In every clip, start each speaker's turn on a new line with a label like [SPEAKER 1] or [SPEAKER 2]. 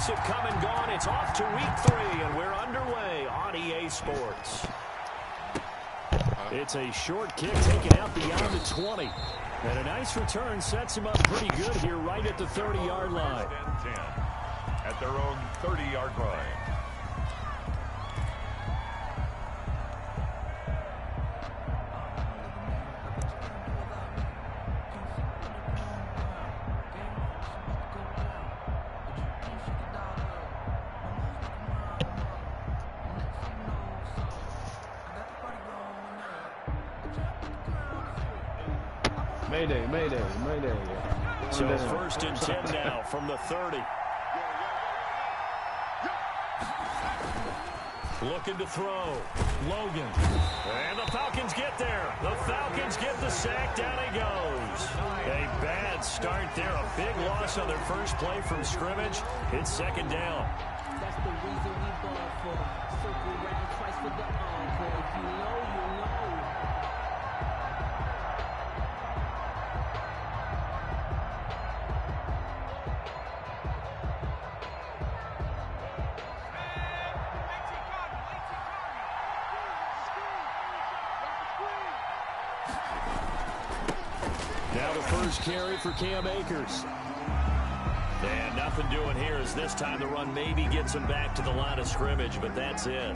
[SPEAKER 1] weeks have come and gone. It's off to week 3, and we're underway on EA Sports. It's a short kick taken out beyond the 20. And a nice return sets him up pretty good here right at the 30-yard line.
[SPEAKER 2] 10 at their own 30-yard line.
[SPEAKER 3] Mayday, mayday, mayday.
[SPEAKER 1] So first and 10 now from the 30. Looking to throw. Logan. And the Falcons get there. The Falcons get the sack. Down he goes. A bad start there. A big loss on their first play from scrimmage. It's second down.
[SPEAKER 4] That's the reason we ball for. Circle round twice for the encore. If you know, you know.
[SPEAKER 1] Now the first carry for Cam Akers. And nothing doing here as this time the run maybe gets him back to the line of scrimmage, but that's it.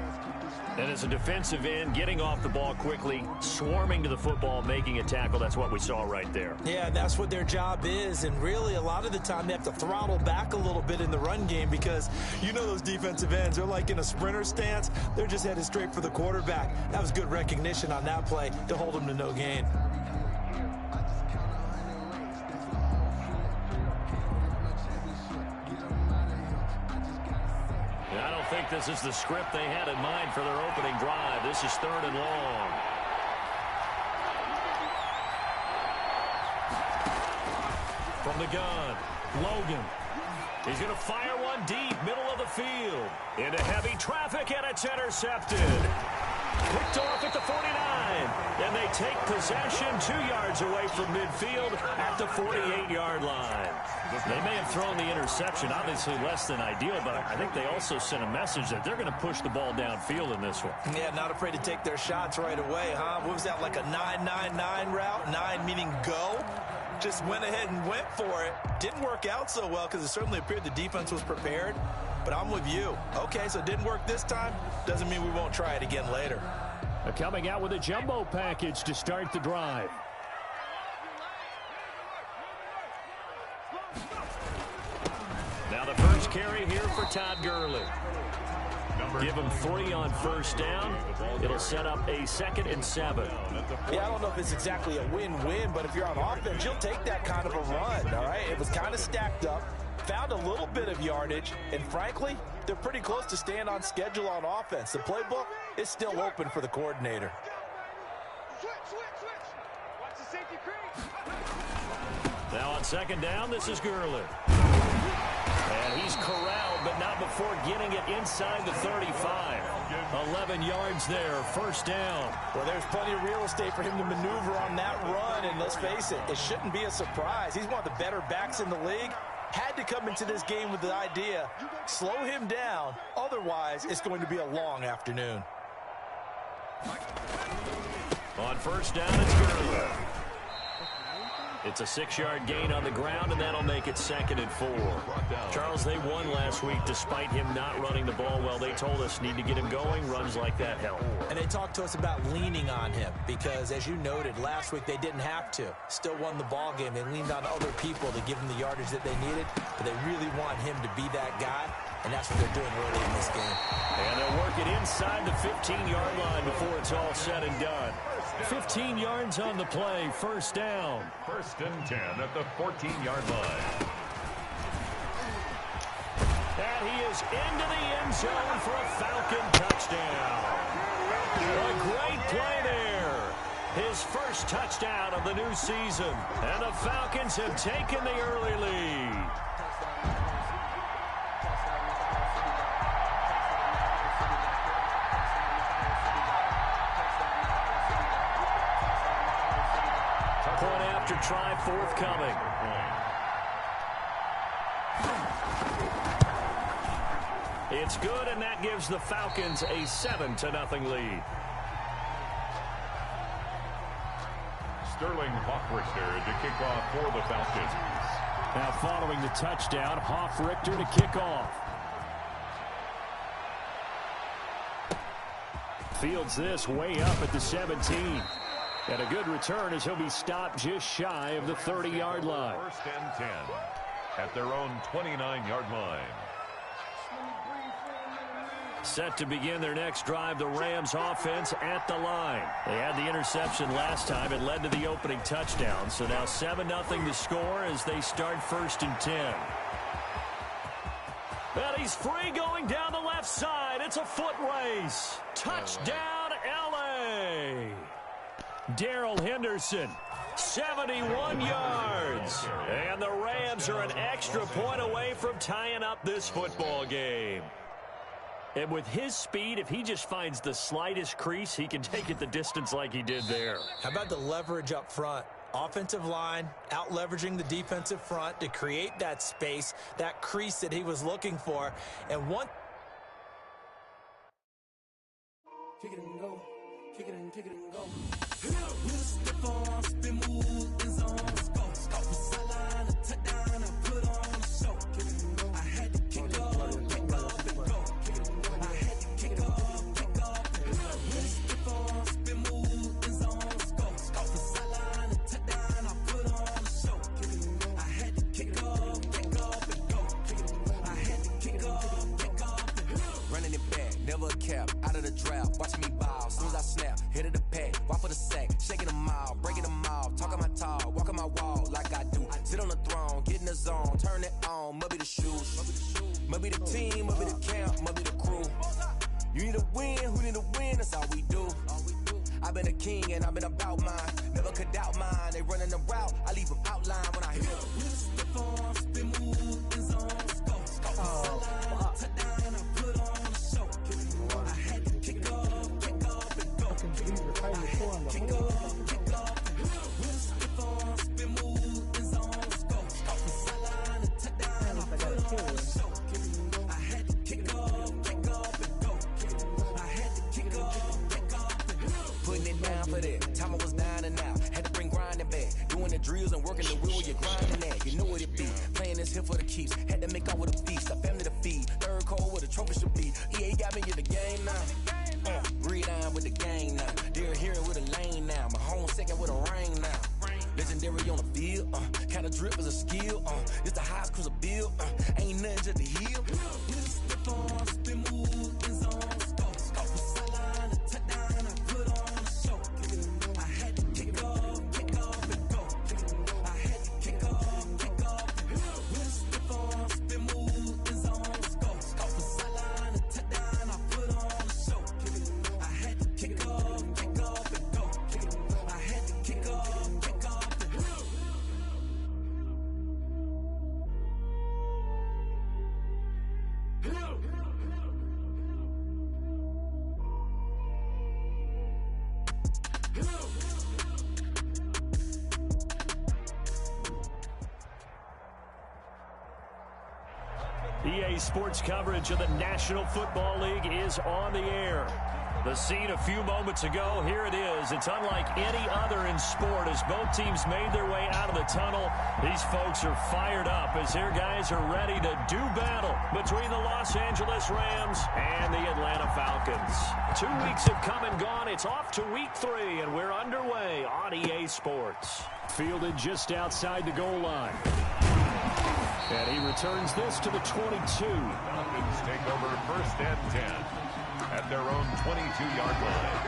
[SPEAKER 1] And as a defensive end, getting off the ball quickly, swarming to the football, making a tackle, that's what we saw right there.
[SPEAKER 5] Yeah, that's what their job is, and really a lot of the time they have to throttle back a little bit in the run game because you know those defensive ends, they're like in a sprinter stance. They're just headed straight for the quarterback. That was good recognition on that play to hold them to no gain.
[SPEAKER 1] I don't think this is the script they had in mind for their opening drive. This is 3rd and long. From the gun, Logan. He's going to fire one deep, middle of the field. Into heavy traffic, and it's intercepted. Picked off at the 49. And they take possession 2 yards away from midfield at the 48-yard line. They may have thrown the interception, obviously less than ideal, but I think they also sent a message that they're going to push the ball downfield in this one.
[SPEAKER 5] Yeah, not afraid to take their shots right away, huh? What was that, like a 9-9-9 route? 9 meaning go? Just went ahead and went for it. Didn't work out so well because it certainly appeared the defense was prepared. But I'm with you. Okay, so it didn't work this time. Doesn't mean we won't try it again later.
[SPEAKER 1] Coming out with a jumbo package to start the drive. Now the first carry here for Todd Gurley. Give him 3 on first down. It'll set up a 2nd and 7.
[SPEAKER 5] Yeah, I don't know if it's exactly a win-win, but if you're on offense, you'll take that kind of a run, all right? It was kind of stacked up, found a little bit of yardage, and frankly, they're pretty close to staying on schedule on offense. The playbook is still open for the coordinator.
[SPEAKER 6] Watch the safety creep.
[SPEAKER 1] Now on second down, this is Gurley. And he's corralled, but not before getting it inside the 35. 11 yards there, first down.
[SPEAKER 5] Well, there's plenty of real estate for him to maneuver on that run, and let's face it, it shouldn't be a surprise. He's one of the better backs in the league. Had to come into this game with the idea, slow him down, otherwise it's going to be a long afternoon.
[SPEAKER 1] On first down, it's Gurley. It's a 6-yard gain on the ground, and that'll make it 2nd and 4. Charles, they won last week despite him not running the ball well. They told us need to get him going. Runs like that help.
[SPEAKER 5] And they talked to us about leaning on him because, as you noted, last week they didn't have to. Still won the ball game. They leaned on other people to give them the yardage that they needed, but they really want him to be that guy, and that's what they're doing early in this game.
[SPEAKER 1] And they'll work it inside the 15-yard line before it's all said and done. 15 yards on the play, first down.
[SPEAKER 2] 1st and 10 at the 14-yard line.
[SPEAKER 1] And he is into the end zone for a Falcon touchdown. A great play there. His first touchdown of the new season. And the Falcons have taken the early lead. Point after try forthcoming. It's good, and that gives the Falcons a 7-0 lead.
[SPEAKER 2] Sterling Hoffrichter to kick off for the Falcons.
[SPEAKER 1] Now following the touchdown, Hoffrichter to kick off. Fields this way up at the 17. And a good return as he'll be stopped just shy of the 30-yard line.
[SPEAKER 2] 1st and 10 at their own 29-yard line.
[SPEAKER 1] Set to begin their next drive, the Rams offense at the line. They had the interception last time. It led to the opening touchdown. So now 7-0 to score as they start 1st and 10. And he's free going down the left side. It's a foot race. Touchdown, L.A. Darrell Henderson, 71 yards. And the Rams are an extra point away from tying up this football game. And with his speed, if he just finds the slightest crease, he can take it the distance like he did there.
[SPEAKER 5] How about the leverage up front? Offensive line out-leveraging the defensive front to create that space, that crease that he was looking for. And one...
[SPEAKER 7] Kick it and go. Kick it and go. With a stiff arm, spin move, in zone, go. Scout for sideline, a touchdown, I put on a show. Kick it and go. I had to kick up and go. Kick it and go. I had to kick up and go. With a stiff arm, spin move, in zone, go. Scout for sideline, a touchdown, I put on a show. Kick it and go. I had to kick up and go. Kick it and go. I had to kick up and go.
[SPEAKER 8] Running it back, never a cap, out of the draft, watching me bow, soon as I snap, hit of the pack, walk for the sack, shaking them out, breaking them out, talking my talk, walking my wall like I do, sit on the throne, get in the zone, turn it on, must be the shoes, must be the team, must be the camp, must be the crew, you need to win, who need to win, that's all we do, I've been a king and I've been about mine, never could doubt mine, they running the route, I leave them outline when I hit them.
[SPEAKER 7] With a stiff arm, spin move, in zone, go. Scout for sideline, a touchdown, I put on a show. I had to kick up and go. I had to kick up. With a stiff arm, spin move, in zone, go. Scout for sideline, a touchdown, I put on a show. I had to kick up and go. I had to kick up and go.
[SPEAKER 8] Putting it down for that. Time I was down and out. Had to bring grinding back. Doing the drills and working the wheel, you're grinding that. You know what it be. Playing this here for the keeps. Had to make out with a feast. A family to feed. Third cold where the trophy should be. EA got me in the game now. Breathe down with the gang now. They're here with a lane now. My home second with a rain now. Legendary on the field. Kind of drip is a skill. It's the highest cruiser bill. Ain't nothing to the heel.
[SPEAKER 7] With a stiff arm, spin move, in zone, go. Scout for sideline, a touchdown, I put on a show. I had to kick up and go. I had to kick up and go. With a stiff arm, spin move, in zone, go. Scout for sideline, a touchdown, I put on a show. I had to kick up and go. I had to kick up and go.
[SPEAKER 1] EA Sports coverage of the National Football League is on the air. The scene a few moments ago, here it is. It's unlike any other in sport as both teams made their way out of the tunnel. These folks are fired up as their guys are ready to do battle between the Los Angeles Rams and the Atlanta Falcons. 2 weeks have come and gone. It's off to week 3, and we're underway on EA Sports. Fielded just outside the goal line. And he returns this to the 22.
[SPEAKER 2] Falcons take over 1st and 10 at their own 22-yard line.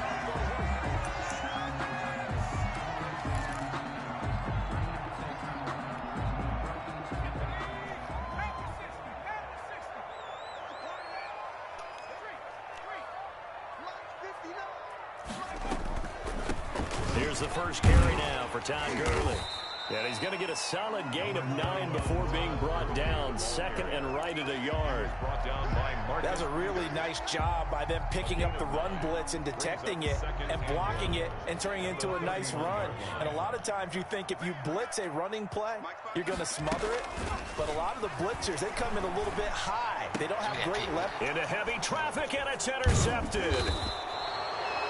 [SPEAKER 1] Here's the first carry now for Todd Gurley. And he's going to get a solid gain of 9 before being brought down. Second and right at a yard.
[SPEAKER 5] That's a really nice job by them picking up the run blitz and detecting it and blocking it and turning it into a nice run. And a lot of times you think if you blitz a running play, you're going to smother it. But a lot of the blitzers, they come in a little bit high. They don't have great left.
[SPEAKER 1] Into heavy traffic, and it's intercepted.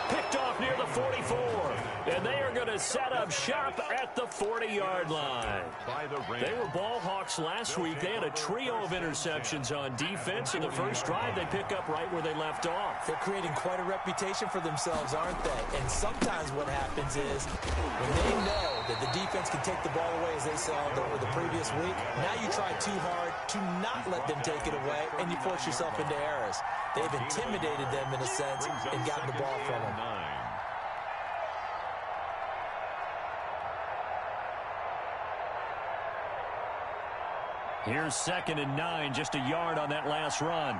[SPEAKER 1] Picked off near the 44. And they are going to set up shop at the 40-yard line. They were ball hawks last week. They had a trio of interceptions on defense. In the first drive, they pick up right where they left off.
[SPEAKER 5] They're creating quite a reputation for themselves, aren't they? And sometimes what happens is when they know that the defense can take the ball away, as they saw over the previous week, now you try too hard to not let them take it away, and you force yourself into errors. They've intimidated them in a sense and gotten the ball from them.
[SPEAKER 1] Here's 2nd and 9, just a yard on that last run.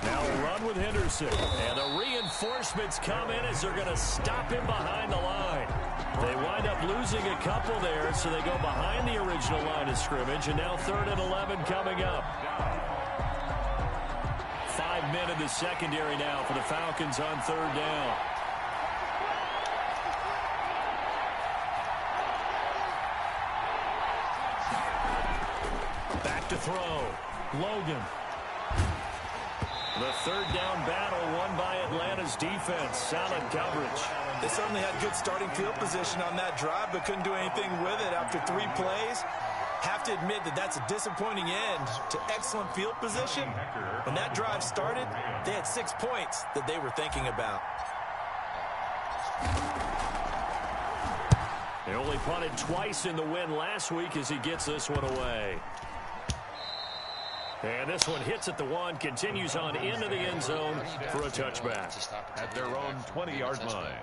[SPEAKER 1] Now a run with Henderson. And the reinforcements come in as they're going to stop him behind the line. They wind up losing a couple there, so they go behind the original line of scrimmage. And now 3rd and 11 coming up. 5 men in the secondary now for the Falcons on 3rd down. To throw. Logan. The 3rd down battle won by Atlanta's defense. Solid coverage.
[SPEAKER 5] They certainly had good starting field position on that drive, but couldn't do anything with it after 3 plays. Have to admit that that's a disappointing end to excellent field position. When that drive started, they had 6 points that they were thinking about.
[SPEAKER 1] They only punted twice in the win last week as he gets this one away. And this one hits at the 1, continues on into the end zone for a touchback.
[SPEAKER 2] At their own 20-yard line.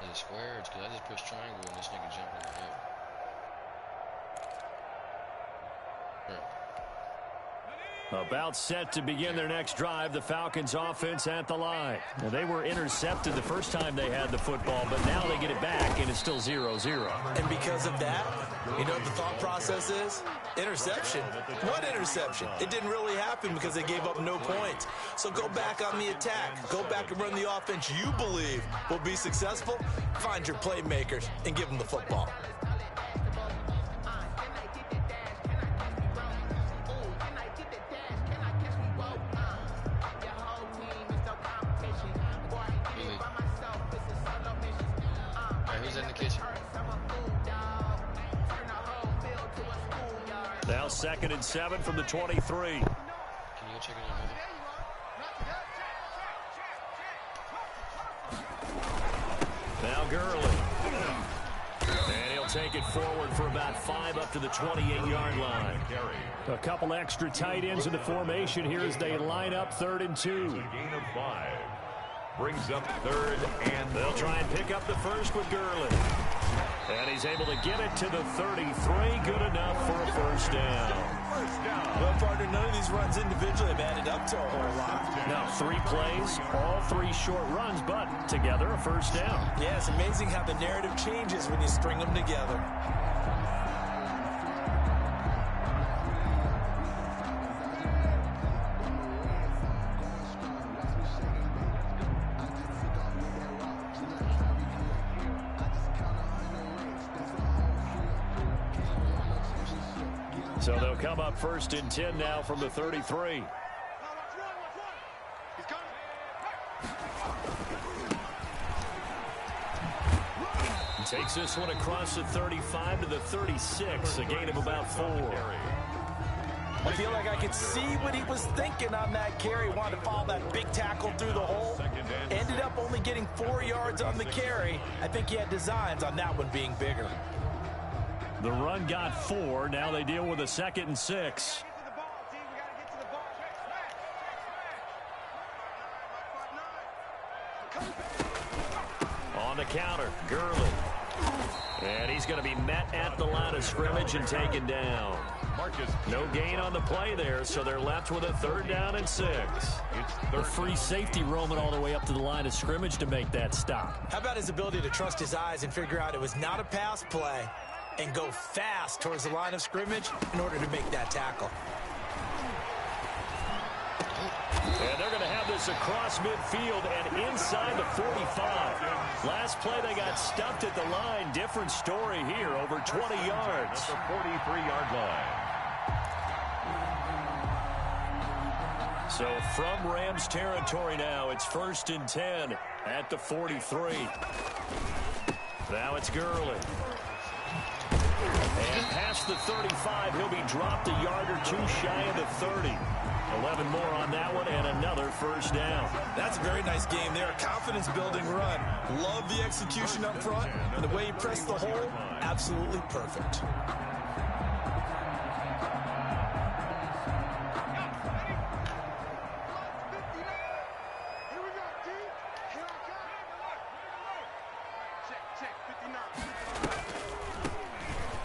[SPEAKER 9] Is it square? It's because I just pushed triangle and this nigga jumped on the hip.
[SPEAKER 1] About set to begin their next drive, the Falcons offense at the line. Now, they were intercepted the first time they had the football, but now they get it back, and it's still 0-0.
[SPEAKER 5] And because of that, you know what the thought process is? Interception. What interception? It didn't really happen because they gave up no points. So go back on the attack. Go back and run the offense you believe will be successful. Find your playmakers and give them the football.
[SPEAKER 9] Who's in the kitchen?
[SPEAKER 1] Now 2nd and 7 from the 23.
[SPEAKER 9] Can you go check it out, brother?
[SPEAKER 1] Now Gurley. And he'll take it forward for about 5 up to the 28-yard line. A couple extra tight ends in the formation here as they line up 3rd and 2.
[SPEAKER 2] Gain of 5. Brings up 3rd and
[SPEAKER 1] they'll try and pick up the first with Gurley. And he's able to get it to the 33. Good enough for a first down.
[SPEAKER 5] Well, partner, none of these runs individually have added up to a whole lot.
[SPEAKER 1] Now 3 plays, all 3 short runs, but together a first down.
[SPEAKER 5] Yeah, it's amazing how the narrative changes when you string them together.
[SPEAKER 1] So they'll come up 1st and 10 now from the 33. Takes this one across the 35 to the 36, a gain of about 4.
[SPEAKER 5] I feel like I could see what he was thinking on that carry. Wanted to follow that big tackle through the hole. Ended up only getting 4 yards on the carry. I think he had designs on that one being bigger.
[SPEAKER 1] The run got 4. Now they deal with a 2nd and 6. On the counter, Gurley. And he's going to be met at the line of scrimmage and taken down. No gain on the play there, so they're left with a 3rd down and 6.
[SPEAKER 10] The free safety roaming all the way up to the line of scrimmage to make that stop.
[SPEAKER 5] How about his ability to trust his eyes and figure out it was not a pass play and go fast towards the line of scrimmage in order to make that tackle.
[SPEAKER 1] And they're going to have this across midfield and inside the 45. Last play they got stuffed at the line. Different story here, over 20 yards.
[SPEAKER 2] At the 43-yard line.
[SPEAKER 1] So from Rams territory now, it's 1st and 10 at the 43. Now it's Gurley. And past the 35, he'll be dropped a yard or two shy of the 30. 11 more on that one and another 1st down.
[SPEAKER 5] That's a very nice game there. A confidence-building run. Love the execution up front. And the way he pressed the hole, absolutely perfect.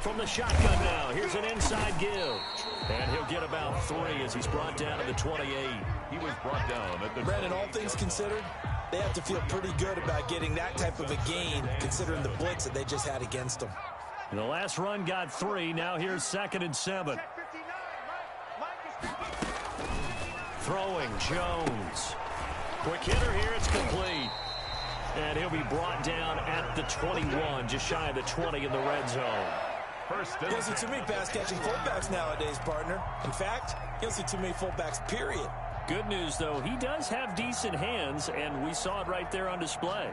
[SPEAKER 1] From the shotgun now, here's an inside give. And he'll get about 3 as he's brought down to the 28.
[SPEAKER 2] He was brought down at the...
[SPEAKER 5] Brandon, all things considered, they have to feel pretty good about getting that type of a gain, considering the blitz that they just had against them.
[SPEAKER 1] The last run got 3. Now here's 2nd and 7. Throwing, Jones. Quick hitter here, it's complete. And he'll be brought down at the 21, just shy of the 20 in the red zone.
[SPEAKER 5] You don't see too many pass-catching fullbacks nowadays, partner. In fact, you don't see too many fullbacks, period.
[SPEAKER 1] Good news, though, he does have decent hands, and we saw it right there on display.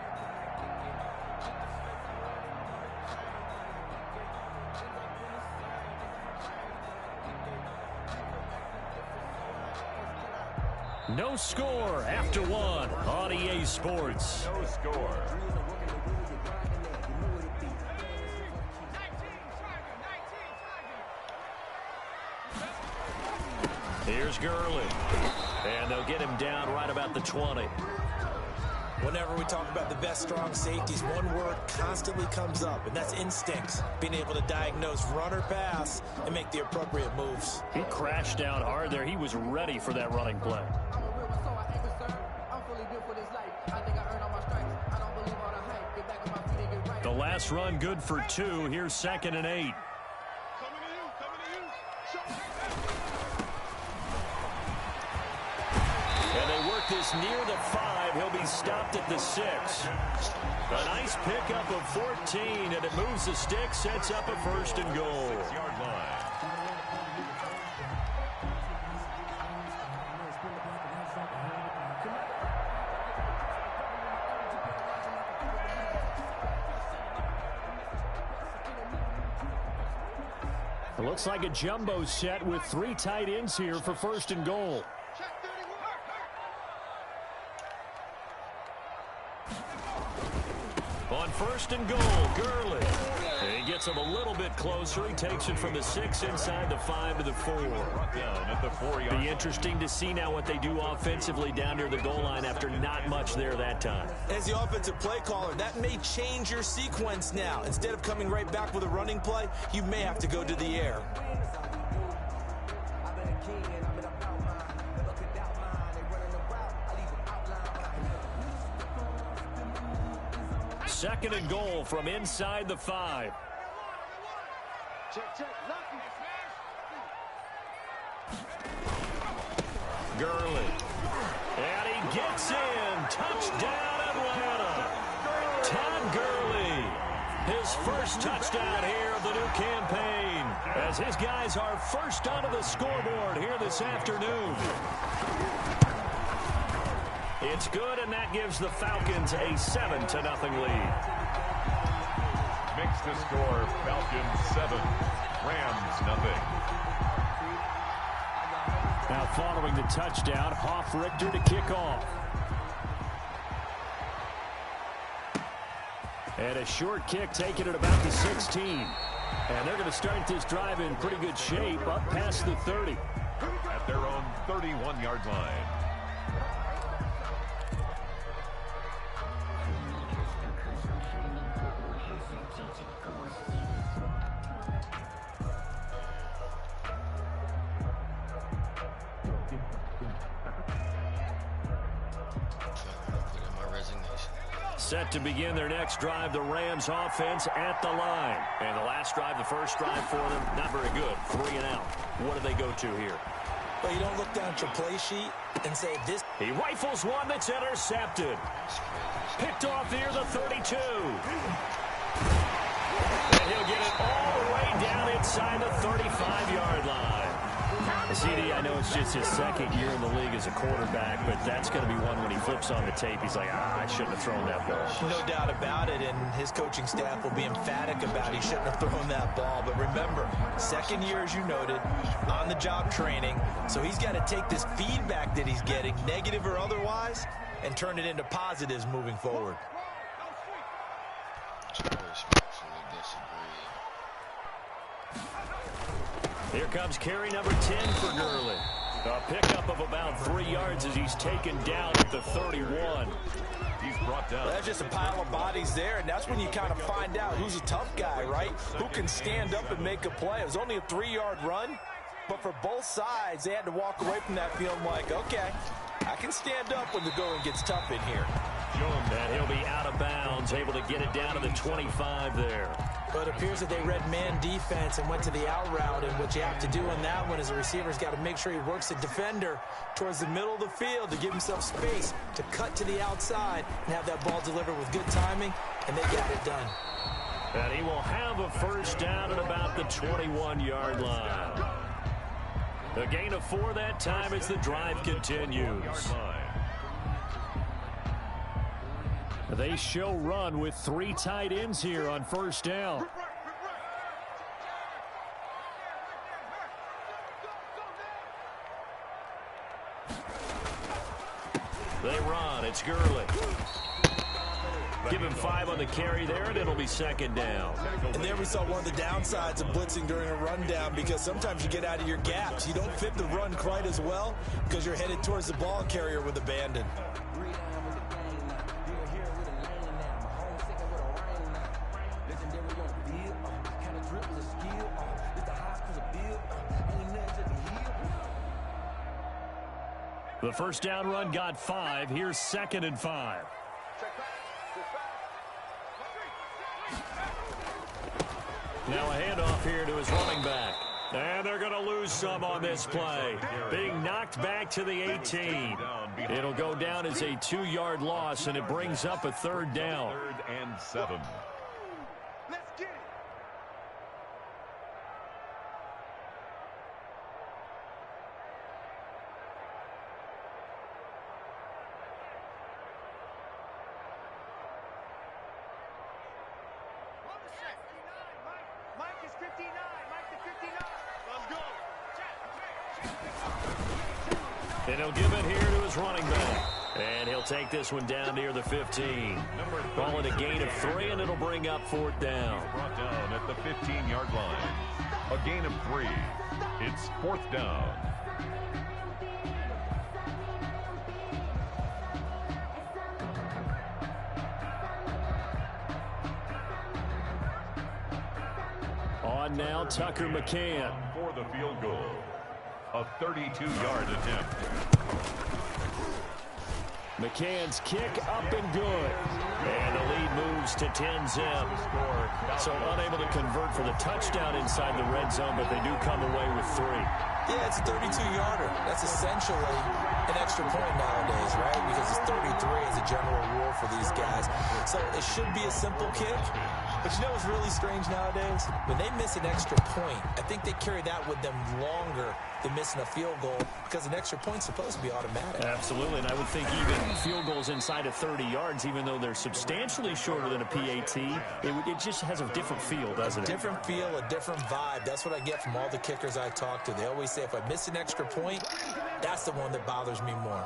[SPEAKER 1] No score after 1 on EA Sports.
[SPEAKER 2] No score.
[SPEAKER 1] Here's Gurley. And they'll get him down right about the 20.
[SPEAKER 5] Whenever we talk about the best strong safeties, one word constantly comes up, and that's instincts. Being able to diagnose run or pass and make the appropriate moves.
[SPEAKER 1] He crashed down hard there. He was ready for that running play. The last run good for 2. Here's 2nd and 8. And they work this near the 5. He'll be stopped at the 6. A nice pickup of 14, and it moves the stick, sets up a 1st and goal.
[SPEAKER 2] 6-yard line.
[SPEAKER 1] It looks like a jumbo set with 3 tight ends here for 1st and goal. On 1st and goal, Gurley. He gets him a little bit closer. He takes it from the 6 inside the 5 to the 4.
[SPEAKER 2] Down at the 4-yard.
[SPEAKER 1] Be interesting to see now what they do offensively down near the goal line after not much there that time.
[SPEAKER 5] As the offensive play caller, that may change your sequence now. Instead of coming right back with a running play, you may have to go to the air.
[SPEAKER 1] Second and goal from inside the 5. Gurley. And he gets in. Touchdown, Atlanta. Todd Gurley. His first touchdown here of the new campaign, as his guys are first onto the scoreboard here this afternoon. It's good, and that gives the Falcons a 7-0 lead.
[SPEAKER 2] Makes the score Falcons 7, Rams 0.
[SPEAKER 1] Now following the touchdown, Hoff-Richter to kick off. And a short kick taken at about the 16. And they're going to start this drive in pretty good shape, up past the 30.
[SPEAKER 2] At their own 31-yard line.
[SPEAKER 1] Set to begin their next drive, the Rams offense at the line. And the last drive, the first drive for them, not very good. 3 and out. What do they go to here?
[SPEAKER 5] Well, you don't look down at your play sheet and say this.
[SPEAKER 1] He rifles one that's intercepted. Picked off near the 32. And he'll get it all the way down inside the 35-yard line. CD, I know it's just his second year in the league as a quarterback, but that's going to be one when he flips on the tape. He's like, I shouldn't have thrown that ball.
[SPEAKER 5] No doubt about it, and his coaching staff will be emphatic about he shouldn't have thrown that ball. But remember, second year, as you noted, on-the-job training, so he's got to take this feedback that he's getting, negative or otherwise, and turn it into positives moving forward.
[SPEAKER 1] Here comes carry number 10 for Gurley. A pickup of about 3 yards as he's taken down at the 31.
[SPEAKER 2] He's brought down.
[SPEAKER 5] That's just a pile of bodies there, and that's when you kind of find out who's a tough guy, right? Who can stand up and make a play. It was only a 3-yard run, but for both sides, they had to walk away from that feeling like, okay, I can stand up when the going gets tough in here.
[SPEAKER 1] And he'll be out of bounds, able to get it down to the 25 there.
[SPEAKER 5] But it appears that they read man defense and went to the out route, and what you have to do on that one is the receiver's got to make sure he works the defender towards the middle of the field to give himself space to cut to the outside and have that ball delivered with good timing, and they got it done.
[SPEAKER 1] And he will have a first down at about the 21-yard line. A gain of 4 that time as the drive continues. They show run with 3 tight ends here on first down. They run. It's Gurley. Give him 5 on the carry there, and it'll be second down.
[SPEAKER 5] And there we saw one of the downsides of blitzing during a rundown, because sometimes you get out of your gaps. You don't fit the run quite as well because you're headed towards the ball carrier with abandon.
[SPEAKER 1] The first down run got 5. Here's 2nd and 5. Now a handoff here to his running back. And they're going to lose some on this play. Being knocked back to the 18. It'll go down as a 2-yard loss, and it brings up a 3rd down.
[SPEAKER 2] 3rd and 7.
[SPEAKER 6] Let's get it. Mike is 59. Mike to 59. Let's go.
[SPEAKER 1] And he'll give it here to his running back. And he'll take this one down near the 15. Call it a gain of 3, and it'll bring up 4th down.
[SPEAKER 2] Brought down at the 15-yard line. A gain of 3. It's 4th down.
[SPEAKER 1] On now, Tucker McCann.
[SPEAKER 2] For the field goal. A 32-yard attempt.
[SPEAKER 1] McCann's kick up and good. And the lead moves to 10-zip. So unable to convert for the touchdown inside the red zone, but they do come away with 3.
[SPEAKER 5] Yeah, it's a 32-yarder. That's essentially an extra point nowadays, right? Because it's 33 as a general rule for these guys. So it should be a simple kick. But you know what's really strange nowadays? When they miss an extra point, I think they carry that with them longer than missing a field goal, because an extra point's supposed to be automatic.
[SPEAKER 1] Absolutely, and I would think even field goals inside of 30 yards, even though they're substantially shorter than a PAT, it just has a different feel, doesn't it?
[SPEAKER 5] A different feel, a different vibe. That's what I get from all the kickers I talk to. They always say if I miss an extra point, that's the one that bothers me more.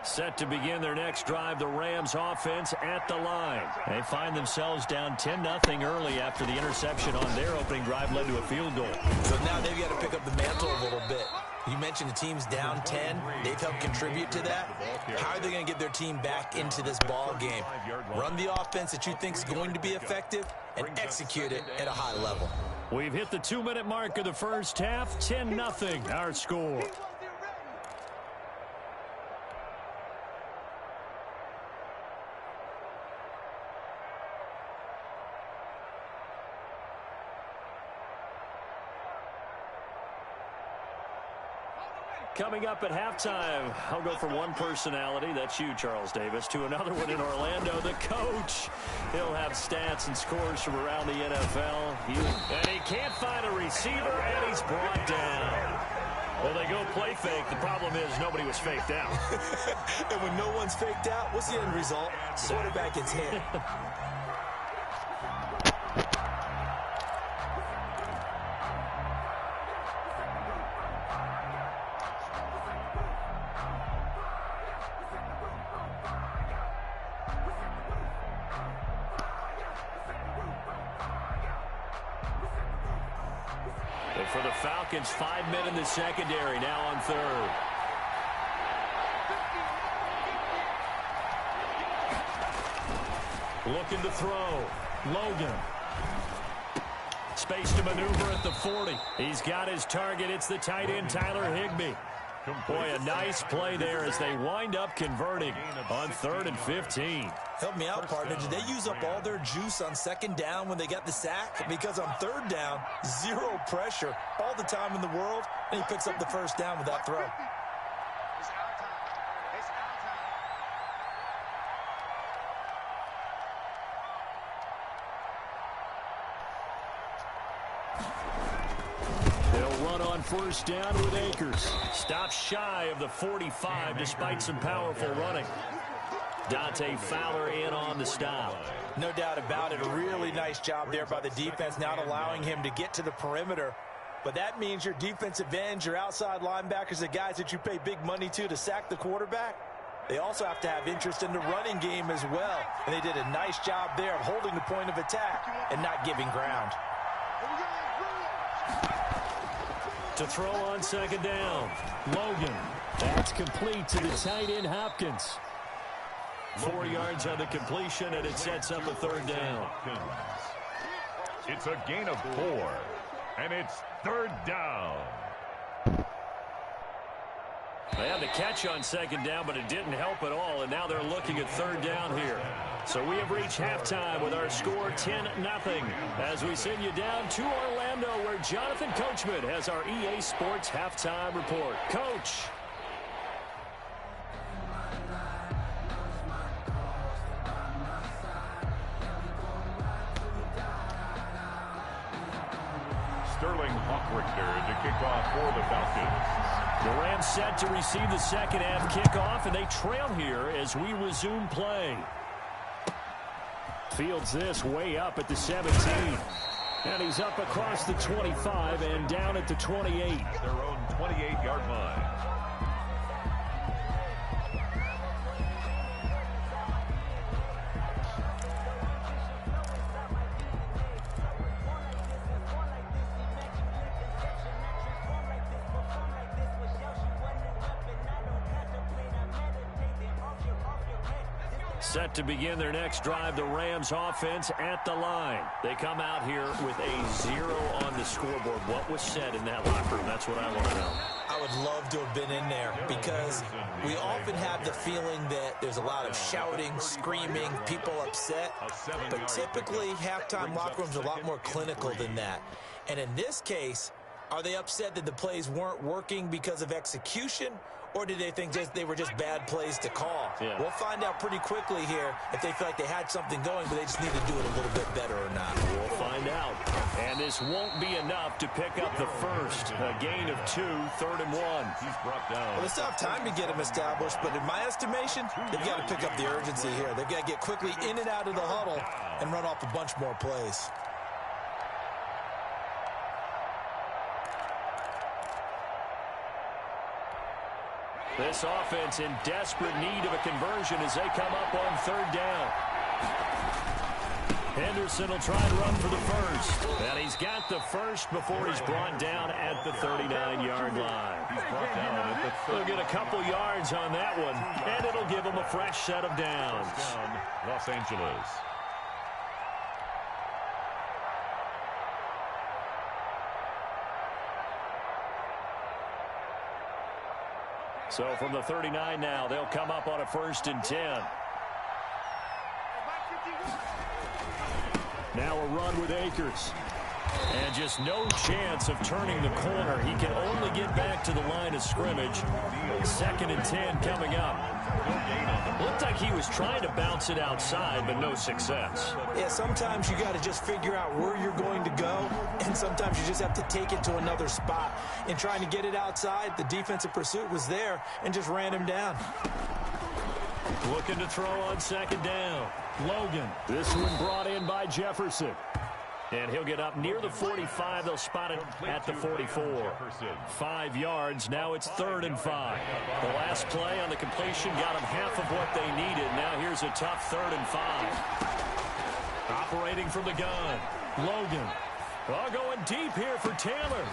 [SPEAKER 1] Set to begin their next drive, the Rams offense at the line. They find themselves down 10-0 early after the interception on their opening drive led to a field goal.
[SPEAKER 5] So now they've got to pick up the mantle a little bit. You mentioned the team's down 10. They've helped contribute to that. How are they going to get their team back into this ball game? Run the offense that you think is going to be effective and execute it at a high level.
[SPEAKER 10] We've hit the 2-minute mark of the first half. 10-0 our score. Coming up at halftime, I'll go from one personality, that's you, Charles Davis, to another one in Orlando, the coach. He'll have stats and scores from around the NFL. And he can't find a receiver, and he's brought down. Well, they go play fake. The problem is nobody was faked out.
[SPEAKER 5] And when no one's faked out, what's the end result? Quarterback gets hit.
[SPEAKER 10] For the Falcons, 5 men in the secondary, now on third. Looking to throw. Logan. Space to maneuver at the 40. He's got his target. It's the tight end, Tyler Higbee. Boy, a nice play there as they wind up converting on 3rd and 15.
[SPEAKER 5] Help me out, partner. Did they use up all their juice on 2nd down when they got the sack? Because on 3rd down, 0 pressure all the time in the world, and he picks up the 1st down with that throw.
[SPEAKER 10] They'll run on 1st down with Akers. Stops shy of the 45 despite some powerful running. Dante Fowler in on the stop.
[SPEAKER 5] No doubt about it. A really nice job there by the defense, not allowing him to get to the perimeter. But that means your defensive ends, your outside linebackers, the guys that you pay big money to sack the quarterback, they also have to have interest in the running game as well. And they did a nice job there of holding the point of attack and not giving ground.
[SPEAKER 10] To throw on 2nd down. Logan. That's complete to the tight end, Hopkins. 4 yards on the completion, and it sets up a 3rd down.
[SPEAKER 2] It's a gain of 4, and it's 3rd down.
[SPEAKER 10] They had the catch on 2nd down, but it didn't help at all, and now they're looking at 3rd down here. So we have reached halftime with our score 10-0 as we send you down to Orlando, where Jonathan Coachman has our EA Sports halftime report. Coach.
[SPEAKER 2] Sterling Hawk-Richter to kick off for the Falcons.
[SPEAKER 10] The Rams set to receive the 2nd half kickoff, and they trail here as we resume play. Fields this way up at the 17. And he's up across the 25 and down at the 28.
[SPEAKER 2] Their own 28-yard line.
[SPEAKER 10] Set to begin their next drive, the Rams offense at the line. They come out here with a 0 on the scoreboard. What was said in that locker room? That's what I want to know.
[SPEAKER 5] I would love to have been in there because we often have the feeling that there's a lot of shouting, screaming, people upset. But typically, halftime locker rooms are a lot more clinical than that. And in this case, are they upset that the plays weren't working because of execution? Or did they think they were just bad plays to call?
[SPEAKER 10] Yeah.
[SPEAKER 5] We'll find out pretty quickly here if they feel like they had something going, but they just need to do it a little bit better or not.
[SPEAKER 10] We'll find out. And this won't be enough to pick up the first. A gain of 2, 3rd and 1.
[SPEAKER 2] He's brought down.
[SPEAKER 5] Well, they still have time to get him established, but in my estimation, they've got to pick up the urgency here. They've got to get quickly in and out of the huddle and run off a bunch more plays.
[SPEAKER 10] This offense in desperate need of a conversion as they come up on 3rd down. Henderson will try and run for the first. And he's got the first before he's brought down at the 39-yard line.
[SPEAKER 2] He's brought down at the 30.
[SPEAKER 10] They'll get a couple yards on that one, and it'll give them a fresh set of downs.
[SPEAKER 2] Down, Los Angeles.
[SPEAKER 10] So from the 39 now, they'll come up on a 1st and 10. Now a run with Akers. And just no chance of turning the corner. He can only get back to the line of scrimmage. 2nd and 10 coming up. Looked like he was trying to bounce it outside, but no success.
[SPEAKER 5] Yeah, sometimes you got to just figure out where you're going to go, and sometimes you just have to take it to another spot. In trying to get it outside, the defensive pursuit was there and just ran him down.
[SPEAKER 10] Looking to throw on 2nd down. Logan. This one brought in by Jefferson. And he'll get up near the 45. They'll spot it at the 44. 5 yards. Now it's 3rd and 5. The last play on the completion got them half of what they needed. Now here's a tough 3rd and 5. Operating from the gun. Logan. Oh, going deep here for Taylor.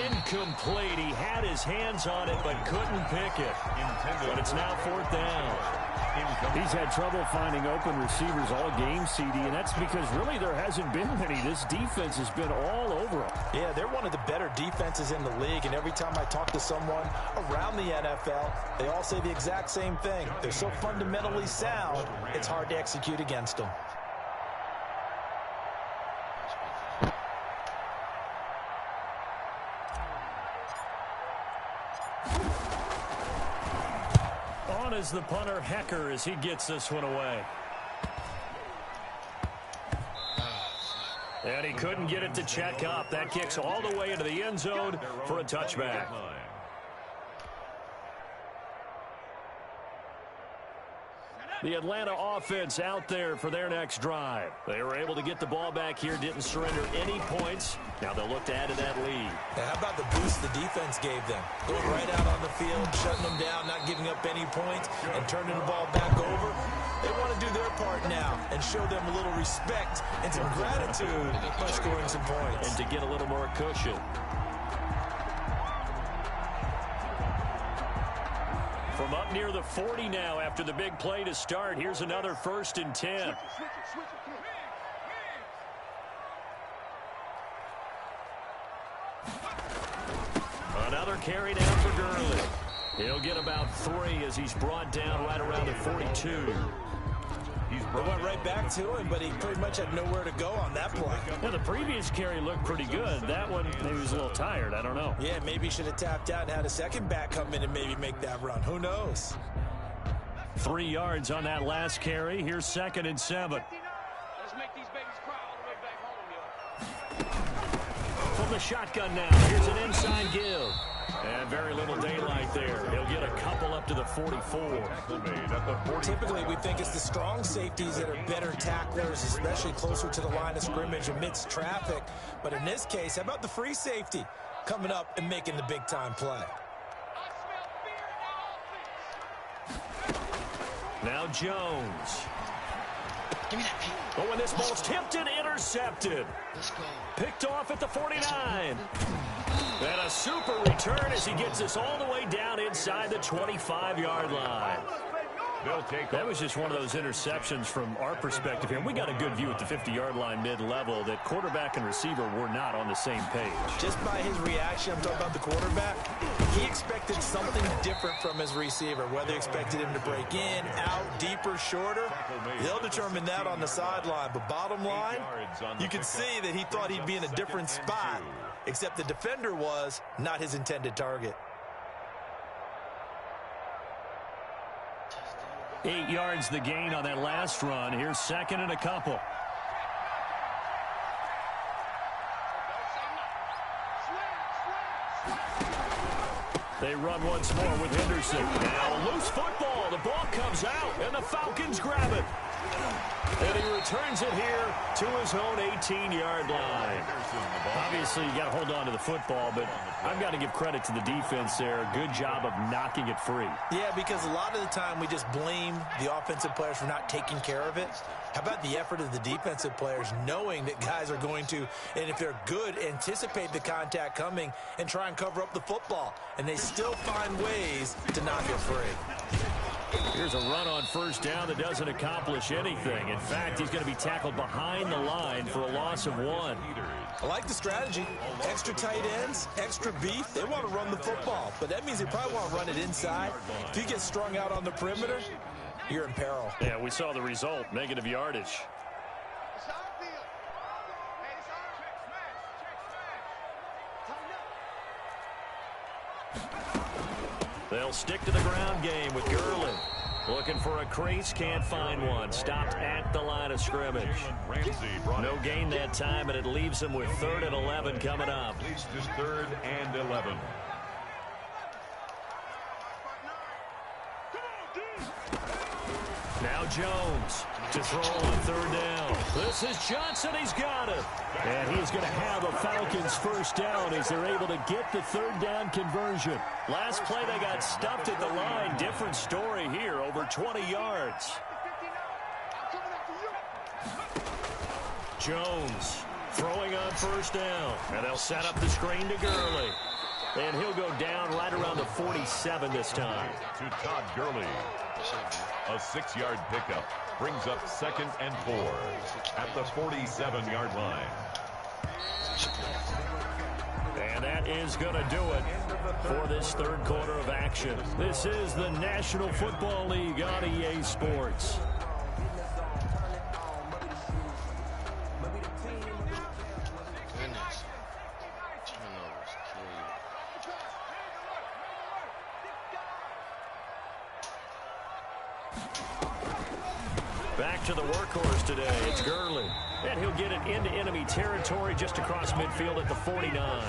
[SPEAKER 10] Incomplete. He had his hands on it but couldn't pick it. But it's now 4th down.
[SPEAKER 3] He's had trouble finding open receivers all game, CD, and that's because really there hasn't been many. This defense has been all over them.
[SPEAKER 5] Yeah, they're one of the better defenses in the league, and every time I talk to someone around the NFL, they all say the exact same thing. They're so fundamentally sound, it's hard to execute against them.
[SPEAKER 10] Is the punter Hecker as he gets this one away. And he couldn't get it to check up. That kicks all the way into the end zone for a touchback. The Atlanta offense out there for their next drive. They were able to get the ball back here, didn't surrender any points. Now they'll look to add to that lead.
[SPEAKER 5] Now, how about the boost the defense gave them? Going right out on the field, shutting them down, not giving up any points, and turning the ball back over. They want to do their part now and show them a little respect and some gratitude by scoring some points.
[SPEAKER 10] And to get a little more cushion. From up near the 40 now after the big play to start. Here's another 1st and 10. Another carry down for Gurley. He'll get about 3 as he's brought down right around the 42.
[SPEAKER 5] They went right back to him, but he pretty much had nowhere to go on that play.
[SPEAKER 10] Yeah, the previous carry looked pretty good. That one, maybe he was a little tired. I don't know.
[SPEAKER 5] Yeah, maybe he should have tapped out and had a second back come in and maybe make that run. Who knows?
[SPEAKER 10] 3 yards on that last carry. Here's 2nd and 7.
[SPEAKER 6] Let's make these babies cry all the way back home, yo.
[SPEAKER 10] From the shotgun now. Here's an inside give. And very little daylight there. He'll get a couple up to the 44.
[SPEAKER 5] Typically, we think it's the strong safeties that are better tacklers, especially closer to the line of scrimmage amidst traffic. But in this case, how about the free safety coming up and making the big-time play?
[SPEAKER 10] Now Jones.
[SPEAKER 9] Give me that, Pete.
[SPEAKER 10] Oh, and this ball's tipped and intercepted.
[SPEAKER 9] Let's go.
[SPEAKER 10] Picked off at the 49. And a super return as he gets us all the way down inside the 25-yard line. That was just one of those interceptions from our perspective here. We got a good view at the 50-yard line mid-level that quarterback and receiver were not on the same page. Just by his reaction, I'm talking about the quarterback, he expected something different from his receiver, whether he expected him to break in, out, deeper, shorter. They'll determine that on the sideline. But bottom line, you can see that he thought he'd be in a different spot, except the defender was not his intended target. 8 yards the gain on that last run. Here's 2nd and a couple. They run once more with Henderson. Now loose football. The ball comes out, and the Falcons grab it. And he returns it here to his own 18-yard line. Obviously, you got to hold on to the football, but I've got to give credit to the defense there. Good job of knocking it free. Yeah, because a lot of the time we just blame the offensive players for not taking care of it. How about the effort of the defensive players knowing that guys are going to, and if they're good, anticipate the contact coming and try and cover up the football. And they still find ways to knock it free. Here's a run on 1st down that doesn't accomplish anything. In fact, he's going to be tackled behind the line for a loss of 1.
[SPEAKER 5] I like the strategy. Extra tight ends, extra beef. They want to run the football, but that means they probably want to run it inside. If you get strung out on the perimeter, you're in peril.
[SPEAKER 10] Yeah, we saw the result, negative yardage. They'll stick to the ground game with Gurley. Looking for a crease, can't find one. Stopped at the line of scrimmage. No gain that time, and it leaves them with 3rd and 11 coming up.
[SPEAKER 2] At least is 3rd and 11.
[SPEAKER 10] Now Jones to throw on 3rd down. This is Johnson. He's got it. And he's going to have a Falcons 1st down as they're able to get the 3rd down conversion. Last play, they got stuffed at the line. Different story here, over 20 yards. Jones throwing on 1st down. And they'll set up the screen to Gurley. And he'll go down right around the 47 this time.
[SPEAKER 2] To Todd Gurley. A 6-yard pickup brings up 2nd and 4 at the 47-yard line.
[SPEAKER 10] And that is going to do it for this 3rd quarter of action. This is the National Football League on EA Sports. Back to the workhorse today. It's Gurley. And he'll get it into enemy territory just across midfield at the 49.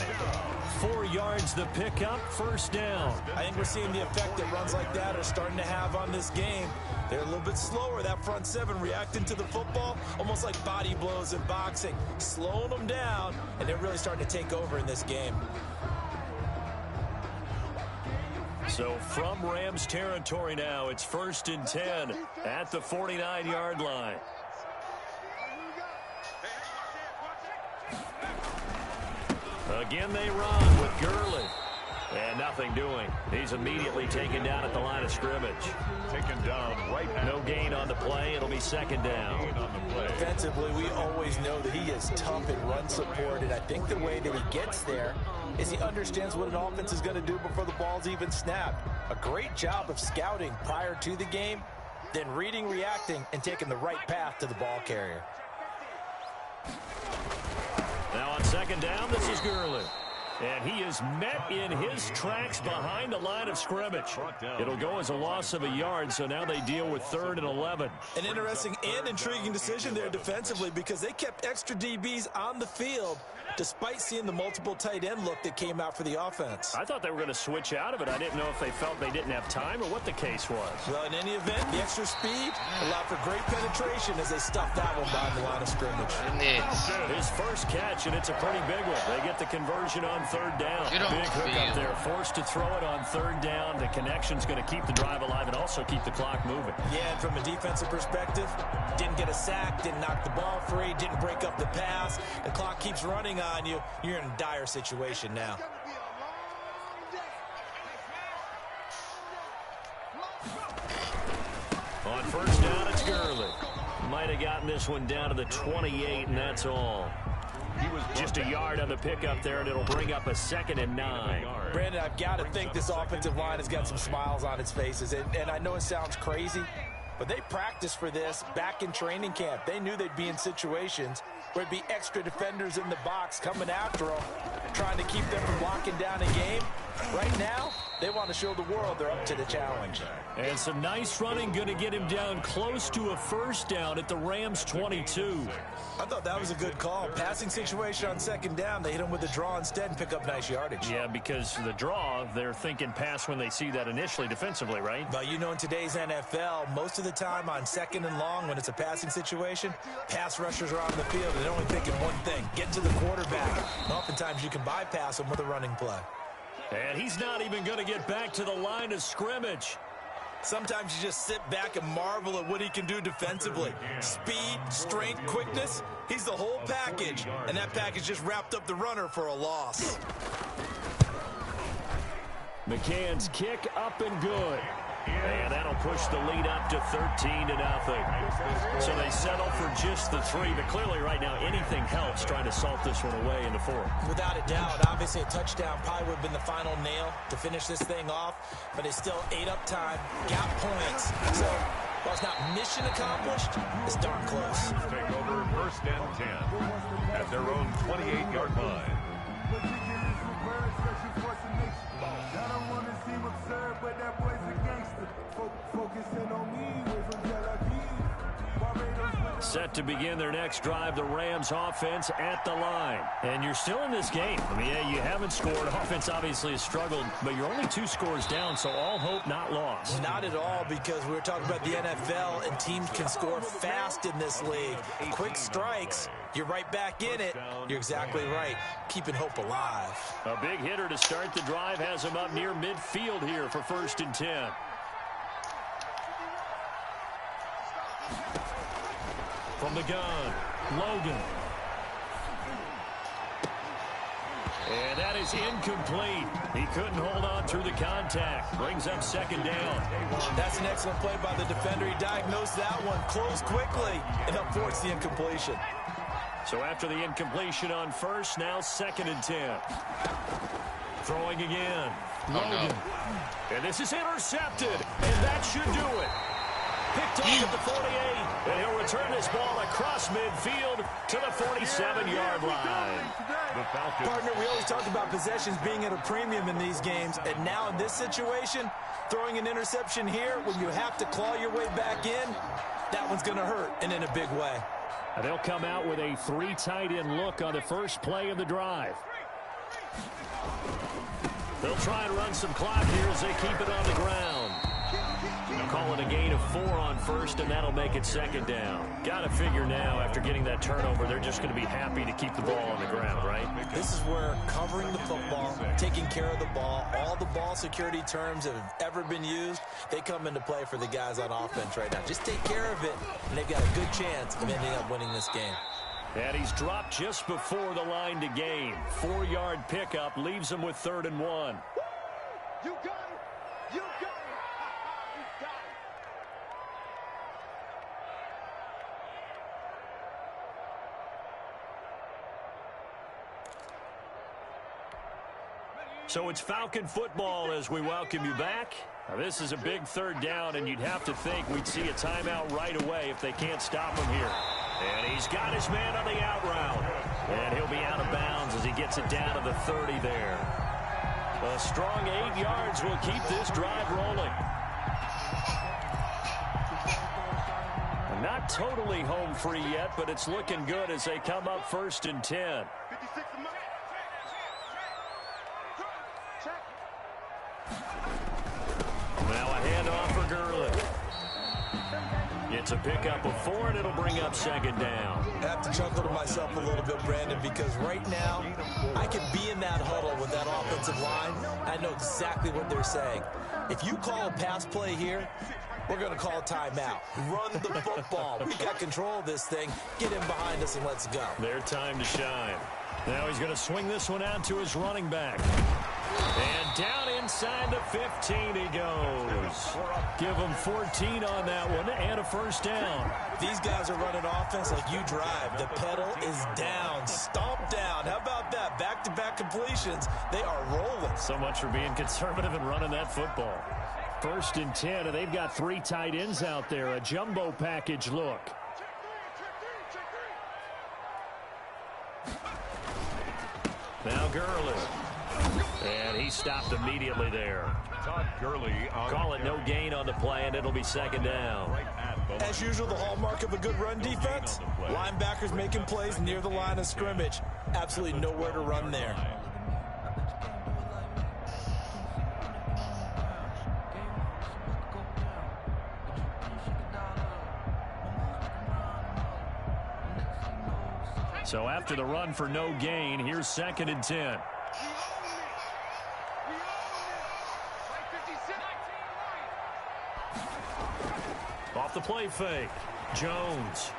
[SPEAKER 10] 4 yards the pickup, 1st down.
[SPEAKER 5] I think we're seeing the effect that runs like that are starting to have on this game. They're a little bit slower, that front 7 reacting to the football, almost like body blows in boxing, slowing them down, and they're really starting to take over in this game.
[SPEAKER 10] So from Rams territory now, it's 1st and 10 at the 49-yard line. Again, they run with Gurley. And nothing doing. He's immediately taken down at the line of scrimmage.
[SPEAKER 2] Taken down right now.
[SPEAKER 10] No gain on the play. It'll be 2nd down.
[SPEAKER 5] Defensively, we always know that he is tough in run support, and I think the way that he gets there is he understands what an offense is going to do before the ball's even snapped. A great job of scouting prior to the game, then reading, reacting, and taking the right path to the ball carrier.
[SPEAKER 10] Now on 2nd down, this is Gurley. And he is met in his tracks behind the line of scrimmage. It'll go as a loss of a yard, so now they deal with 3rd and 11.
[SPEAKER 5] An interesting and intriguing decision there defensively because they kept extra DBs on the field despite seeing the multiple tight end look that came out for the offense.
[SPEAKER 10] I thought they were going to switch out of it. I didn't know if they felt they didn't have time or what the case was.
[SPEAKER 5] Well, in any event, the extra speed allowed for great penetration as they stuffed that one behind the line of scrimmage.
[SPEAKER 10] His 1st catch, and it's a pretty big one. They get the conversion on 3rd down. Big hook up there. Forced to throw it on 3rd down. The connection's going to keep the drive alive and also keep the clock moving.
[SPEAKER 5] Yeah, and from a defensive perspective, didn't get a sack, didn't knock the ball free, didn't break up the pass. The clock keeps running on you. You're in a dire situation now.
[SPEAKER 10] On 1st down, it's Gurley. Might have gotten this one down to the 28, and that's all. He was just a yard on the pickup there, and it'll bring up a 2nd and 9.
[SPEAKER 5] Brandon, I've got to think this offensive line has got some smiles on its faces. And I know it sounds crazy, but they practiced for this back in training camp. They knew they'd be in situations where it'd be extra defenders in the box coming after them, trying to keep them from locking down a game. Right now, they want to show the world they're up to the challenge.
[SPEAKER 10] And some nice running, going to get him down close to a 1st down at the Rams 22.
[SPEAKER 5] I thought that was a good call. Passing situation on 2nd down, they hit him with a draw instead and pick up nice yardage.
[SPEAKER 10] Yeah, because the draw, they're thinking pass when they see that initially defensively, right?
[SPEAKER 5] But you know, in today's NFL, most of the time on 2nd and long, when it's a passing situation, pass rushers are on the field and they're only thinking one thing, get to the quarterback. And oftentimes you can bypass them with a running play.
[SPEAKER 10] And he's not even going to get back to the line of scrimmage.
[SPEAKER 5] Sometimes you just sit back and marvel at what he can do defensively. Speed, strength, quickness, he's the whole package. And that package just wrapped up the runner for a loss.
[SPEAKER 10] McCann's kick up and good. And that'll push the lead up to 13-0. So they settle for just the 3, but clearly right now anything helps trying to salt this one away in the 4th.
[SPEAKER 5] Without a doubt, obviously a touchdown probably would have been the final nail to finish this thing off, but it's still 8 up time, got points. So while it's not mission accomplished, it's darn close.
[SPEAKER 2] Take over 1st and 10 at their own 28-yard line.
[SPEAKER 3] Set to begin their next drive, the Rams offense at the line. And you're still in this game. I mean, yeah, you haven't scored. Offense obviously has struggled, but you're only 2 scores down, so all hope not lost.
[SPEAKER 5] Not at all, because we were talking about the NFL, and teams can score fast in this league. Quick strikes, you're right back in it. You're exactly right. Keeping hope alive.
[SPEAKER 3] A big hitter to start the drive has him up near midfield here for 1st and 10.
[SPEAKER 1] From the gun, Logan.
[SPEAKER 3] And that is incomplete. He couldn't hold on through the contact. Brings up 2nd down.
[SPEAKER 5] That's an excellent play by the defender. He diagnosed that one, closed quickly, and helped force the incompletion.
[SPEAKER 3] So after the incompletion on 1st, now 2nd and 10. Throwing again. Logan.
[SPEAKER 10] And this is intercepted, and that should do it. Picked off at the 48, and he'll return this ball across midfield to the 47-yard line.
[SPEAKER 5] Partner, we always talk about possessions being at a premium in these games, and now in this situation, throwing an interception here when you have to claw your way back in, that one's going to hurt, and in a big way.
[SPEAKER 3] And they'll come out with a 3 tight end look on the first play of the drive. They'll try and run some clock here as they keep it on the ground. They'll call it a gain of 4 on 1st, and that'll make it 2nd down. Got to figure now, after getting that turnover, they're just going to be happy to keep the ball on the ground, right?
[SPEAKER 5] This is where covering the football, taking care of the ball, all the ball security terms that have ever been used, they come into play for the guys on offense right now. Just take care of it, and they've got a good chance of ending up winning this game.
[SPEAKER 3] And he's dropped just before the line to gain. 4-yard pickup leaves him with 3rd and 1.
[SPEAKER 6] You got it! You got it! You got it!
[SPEAKER 3] So it's Falcon football as we welcome you back. Now, this is a big 3rd down, and you'd have to think we'd see a timeout right away if they can't stop him here. And he's got his man on the out route. And he'll be out of bounds as he gets it down to the 30 there. A strong 8 yards will keep this drive rolling. Not totally home free yet, but it's looking good as they come up 1st and 10. Now a handoff for Gurley. It's a pickup of 4, and it'll bring up 2nd down.
[SPEAKER 5] I have to chuckle to myself a little bit, Brandon, because right now I could be in that huddle with that offensive line. I know exactly what they're saying. If you call a pass play here, we're going to call a timeout. Run the football. We got control of this thing. Get in behind us and let's go.
[SPEAKER 3] Their time to shine. Now he's going to swing this one out to his running back. And down inside the 15 he goes. Give him 14 on that one and a 1st down.
[SPEAKER 5] These guys are running offense like you drive. The pedal is down. Stomp down. How about that? Back-to-back completions. They are rolling.
[SPEAKER 3] So much for being conservative and running that football. 1st and 10, and they've got 3 tight ends out there. A jumbo package look. Now Gurley. And he stopped immediately there.
[SPEAKER 2] Todd Gurley on
[SPEAKER 3] Call it no gain on the play, and it'll be 2nd down.
[SPEAKER 5] As usual, the hallmark of a good run defense, linebackers making plays near the line of scrimmage. Absolutely nowhere to run there.
[SPEAKER 3] So after the run for no gain, here's 2nd and 10. Off the play fake. Jones.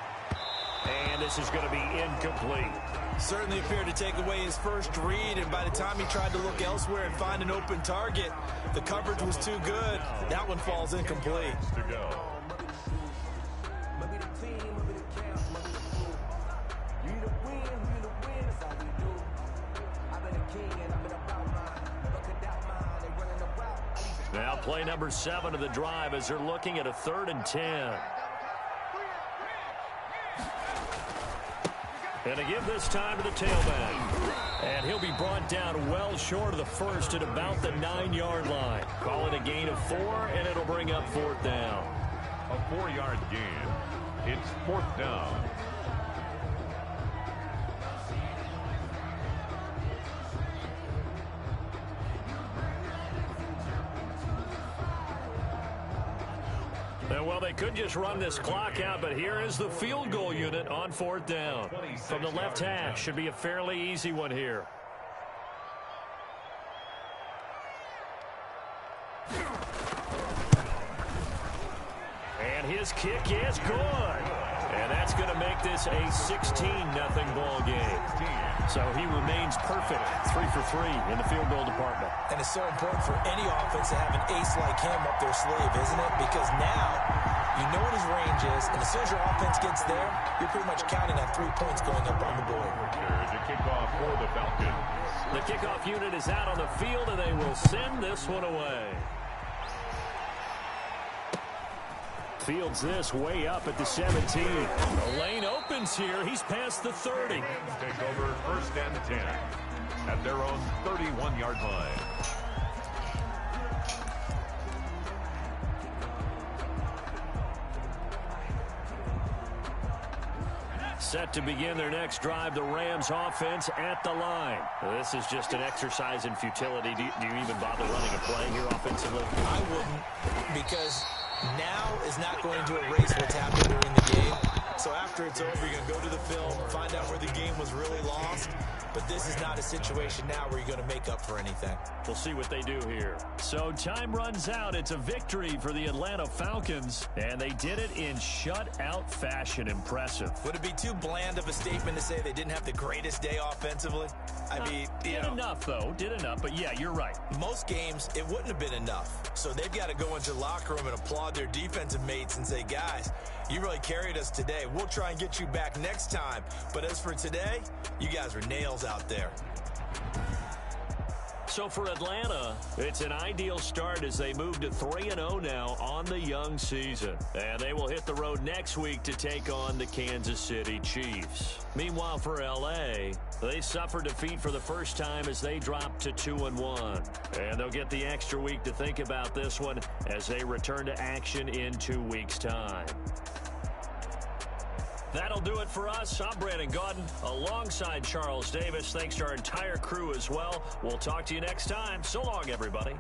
[SPEAKER 3] And this is going to be incomplete.
[SPEAKER 5] Certainly appeared to take away his first read, and by the time he tried to look elsewhere and find an open target, the coverage was too good. That one falls incomplete.
[SPEAKER 2] To go.
[SPEAKER 3] Now play number 7 of the drive as they're looking at a 3rd and 10. And to give this time to the tailback. And he'll be brought down well short of the first at about the 9-yard line. Call it a gain of 4, and it'll bring up 4th down.
[SPEAKER 2] A 4-yard gain. It's 4th down.
[SPEAKER 3] And well, they could just run this clock out, but here is the field goal unit on 4th down. From the left hash, should be a fairly easy one here. And his kick is good. And that's going to make this a 16-0 ball game. So he remains perfect, 3 for 3 in the field goal department.
[SPEAKER 5] And it's so important for any offense to have an ace like him up their sleeve, isn't it? Because now you know what his range is, and as soon as your offense gets there, you're pretty much counting on 3 points going up on the board.
[SPEAKER 2] The kickoff for the Falcons.
[SPEAKER 3] The kickoff unit is out on the field, and they will send this one away. Fields this way up at the 17. The lane opens here. He's past the 30.
[SPEAKER 2] Take over 1st and 10 at their own 31-yard line.
[SPEAKER 3] Set to begin their next drive, the Rams offense at the line. This is just an exercise in futility. Do you even bother running a play here offensively?
[SPEAKER 5] I wouldn't, because now is not going to erase what's happened during the game. So after it's over, you're going to go to the film, find out where the game was really lost. But this is not a situation now where you're going to make up for anything.
[SPEAKER 3] We'll see what they do here. So time runs out. It's a victory for the Atlanta Falcons, and they did it in shutout fashion. Impressive.
[SPEAKER 5] Would it be too bland of a statement to say they didn't have the greatest day offensively? I mean,
[SPEAKER 3] did enough, though. Did enough, but yeah, you're right.
[SPEAKER 5] Most games, it wouldn't have been enough. So they've got to go into the locker room and applaud their defensive mates and say, guys, you really carried us today. We'll try and get you back next time. But as for today, you guys are nails out there.
[SPEAKER 3] So for Atlanta, it's an ideal start as they move to 3-0 now on the young season. And they will hit the road next week to take on the Kansas City Chiefs. Meanwhile, for L.A., they suffered defeat for the first time as they dropped to 2-1. And they'll get the extra week to think about this one as they return to action in 2 weeks' time. That'll do it for us. I'm Brandon Gaudin alongside Charles Davis. Thanks to our entire crew as well. We'll talk to you next time. So long, everybody.